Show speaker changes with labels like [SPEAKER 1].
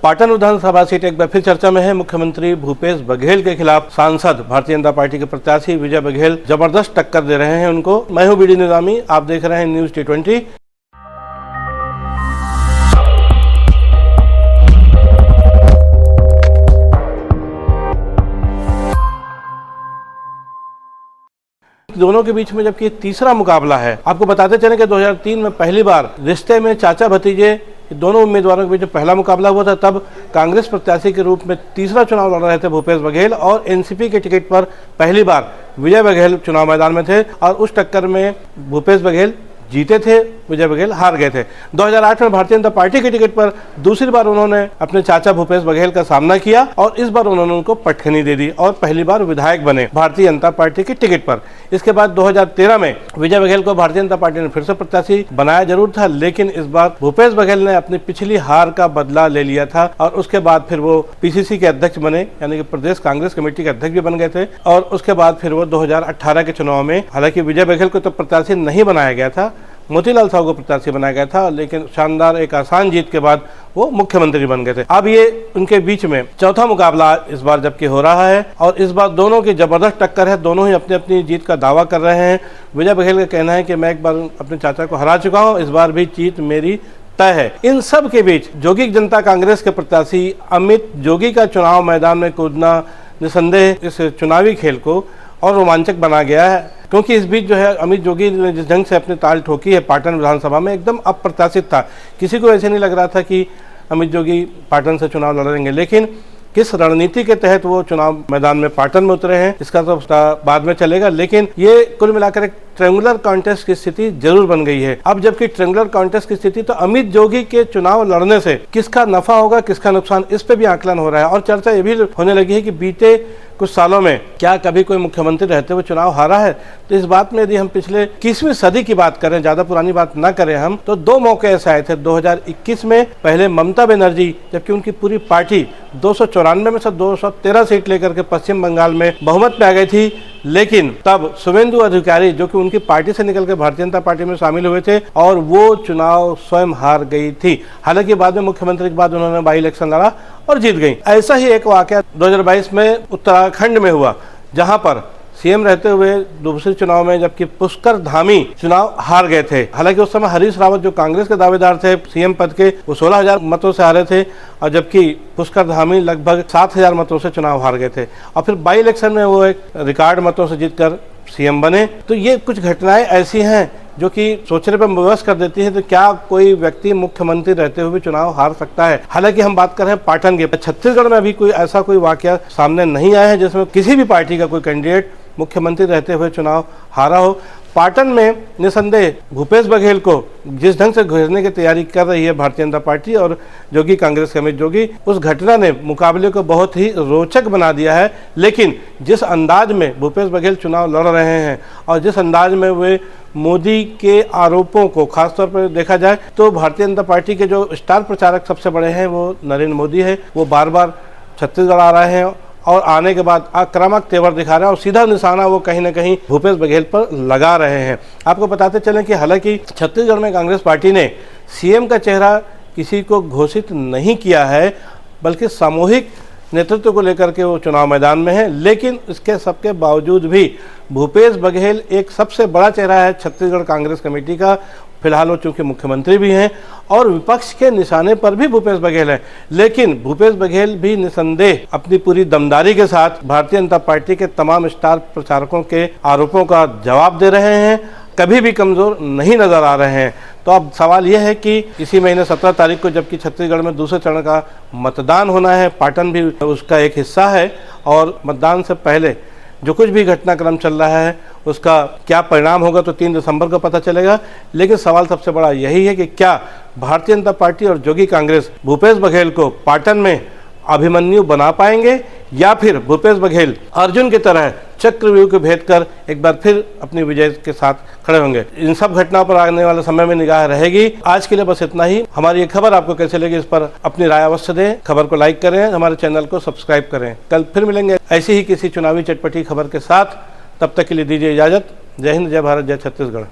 [SPEAKER 1] पाटन विधानसभा seat एक बार फिर चर्चा में है। मुख्यमंत्री भूपेश बघेल के खिलाफ सांसद भारतीय जनता पार्टी के प्रत्याशी विजय बघेल जबरदस्त टक्कर दे रहे हैं उनको। मैं हूं बीडी निजामी, आप देख रहे हैं न्यूज T20। दोनों के बीच में जबकि तीसरा मुकाबला है। आपको बताते चलें कि 2003 में पहली बार रिश्ते में चाचा भतीजे दोनों उम्मीदवारों के बीच पहला मुकाबला हुआ था। तब कांग्रेस प्रत्याशी के रूप में तीसरा चुनाव लड़ रहे थे भूपेश बघेल और एनसीपी के टिकट पर पहली बार विजय बघेल चुनाव मैदान में थे और उस टक्कर में भूपेश बघेल जीते थे, विजय बघेल हार गए थे। 2008 में भारतीय जनता पार्टी के टिकट पर दूसरी बार उन्होंने अपने चाचा भूपेश बघेल का सामना किया और इस बार उन्होंने उनको पटखनी दे दी और पहली बार विधायक बने भारतीय जनता पार्टी के टिकट पर। इसके बाद 2013 में विजय बघेल को भारतीय जनता पार्टी ने फिर से प्रत्याशी बनाया जरूर था, लेकिन इस बार भूपेश बघेल ने अपनी पिछली हार का बदला ले लिया था और उसके बाद फिर वो पीसीसी के अध्यक्ष बने, यानी कि प्रदेश कांग्रेस कमेटी के अध्यक्ष भी बन गए थे। और उसके बाद फिर वो 2018 के चुनाव में, हालांकि विजय बघेल को तो प्रत्याशी नहीं बनाया गया था, मोतीलाल साहू को प्रत्याशी बनाया गया था, लेकिन शानदार एक आसान जीत के बाद वो मुख्यमंत्री बन गए थे। अब ये उनके बीच में चौथा मुकाबला इस बार जबकि हो रहा है और इस बार दोनों की जबरदस्त टक्कर है। दोनों ही अपनी अपनी जीत का दावा कर रहे हैं। विजय बघेल का कहना है कि मैं एक बार अपने चाचा को हरा चुका हूँ, इस बार भी जीत मेरी तय है। इन सब के बीच जोगी जनता कांग्रेस के प्रत्याशी अमित जोगी का चुनाव मैदान में कूदना निसंदेह इस चुनावी खेल को और रोमांचक बना गया है, क्योंकि इस बीच जो है अमित जोगी ने जिस ढंग से अपनी ताल ठोकी है पाटन विधानसभा में, एकदम अप्रत्याशित था। किसी को ऐसे नहीं लग रहा था कि अमित जोगी पाटन से चुनाव लड़ेंगे, लेकिन किस रणनीति के तहत वो चुनाव मैदान में पाटन में उतरे हैं इसका तो बाद में चलेगा। लेकिन ये कुल मिलाकर एक ट्रायंगुलर कॉन्टेस्ट की स्थिति जरूर बन गई है। अब जबकि ट्रायंगुलर कॉन्टेस्ट की स्थिति, तो अमित जोगी के चुनाव लड़ने से किसका नफा होगा किसका नुकसान, इस पे भी आकलन हो रहा है। और चर्चा ये भी होने लगी है कि बीते कुछ सालों में क्या कभी कोई मुख्यमंत्री रहते हुए चुनाव हारा है। तो इस बात में यदि हम पिछले 21वीं सदी की बात करें, ज्यादा पुरानी बात न करें हम, तो दो मौके ऐसे आए थे। 2021 में पहले ममता बनर्जी, जबकि उनकी पूरी पार्टी 294 में से 213 सीट लेकर के पश्चिम बंगाल में बहुमत में आ गई थी, लेकिन तब शुभेंदु अधिकारी जो कि उनकी पार्टी से निकल कर भारतीय जनता पार्टी में शामिल हुए थे और वो चुनाव स्वयं हार गई थी। हालांकि बाद में मुख्यमंत्री के बाद उन्होंने बाई इलेक्शन लड़ा और जीत गई। ऐसा ही एक वाकया 2022 में उत्तराखंड में हुआ, जहां पर सीएम रहते हुए दूसरे चुनाव में जबकि पुष्कर धामी चुनाव हार गए थे। हालांकि उस समय हरीश रावत जो कांग्रेस के दावेदार थे सीएम पद के, वो 16,000 मतों से हारे थे और जबकि पुष्कर धामी लगभग 7,000 मतों से चुनाव हार गए थे और फिर बाई इलेक्शन में वो एक रिकॉर्ड मतों से जीतकर सीएम बने। तो ये कुछ घटनाएं ऐसी हैं जो कि सोचने पर विवश कर देती है तो क्या कोई व्यक्ति मुख्यमंत्री रहते हुए चुनाव हार सकता है। हालांकि हम बात कर रहे हैं पाटन के, छत्तीसगढ़ में अभी कोई ऐसा कोई वाकया सामने नहीं आया है जिसमें किसी भी पार्टी का कोई कैंडिडेट मुख्यमंत्री रहते हुए चुनाव हारा हो। पाटन में निसंदेह भूपेश बघेल को जिस ढंग से घेरने की तैयारी कर रही है भारतीय जनता पार्टी और जोगी कांग्रेस के अमित जोगी, उस घटना ने मुकाबले को बहुत ही रोचक बना दिया है। लेकिन जिस अंदाज में भूपेश बघेल चुनाव लड़ रहे हैं और जिस अंदाज में वे मोदी के आरोपों को खासतौर पर देखा जाए तो भारतीय जनता पार्टी के जो स्टार प्रचारक सबसे बड़े हैं वो नरेंद्र मोदी है। वो बार बार छत्तीसगढ़ आ रहे हैं और आने के बाद आक्रामक तेवर दिखा रहे हैं और सीधा निशाना वो कहीं ना कहीं भूपेश बघेल पर लगा रहे हैं। आपको बताते चलें कि हालांकि छत्तीसगढ़ में कांग्रेस पार्टी ने सीएम का चेहरा किसी को घोषित नहीं किया है, बल्कि सामूहिक नेतृत्व को लेकर के वो चुनाव मैदान में है। लेकिन इसके सबके बावजूद भी भूपेश बघेल एक सबसे बड़ा चेहरा है छत्तीसगढ़ कांग्रेस कमेटी का। फिलहाल वो चूंकि मुख्यमंत्री भी हैं और विपक्ष के निशाने पर भी भूपेश बघेल है, लेकिन भूपेश बघेल भी निसंदेह अपनी पूरी दमदारी के साथ भारतीय जनता पार्टी के तमाम स्टार प्रचारकों के आरोपों का जवाब दे रहे हैं, कभी भी कमजोर नहीं नजर आ रहे हैं। तो अब सवाल यह है कि इसी महीने 17 तारीख को जबकि छत्तीसगढ़ में दूसरे चरण का मतदान होना है, पाटन भी उसका एक हिस्सा है और मतदान से पहले जो कुछ भी घटनाक्रम चल रहा है उसका क्या परिणाम होगा तो 3 दिसंबर को पता चलेगा। लेकिन सवाल सबसे बड़ा यही है कि क्या भारतीय जनता पार्टी और जोगी कांग्रेस भूपेश बघेल को पाटन में अभिमन्यु बना पाएंगे या फिर भूपेश बघेल अर्जुन की तरह चक्रव्यूह को भेद कर एक बार फिर अपनी विजय के साथ खड़े होंगे। इन सब घटनाओं पर आने वाले समय में निगाह रहेगी। आज के लिए बस इतना ही। हमारी ये खबर आपको कैसे लगी इस पर अपनी राय अवश्य दें, खबर को लाइक करें, हमारे चैनल को सब्सक्राइब करें। कल फिर मिलेंगे ऐसी ही किसी चुनावी चटपटी खबर के साथ। तब तक के लिए दीजिए इजाजत। जय हिंद, जय भारत, जय छत्तीसगढ़।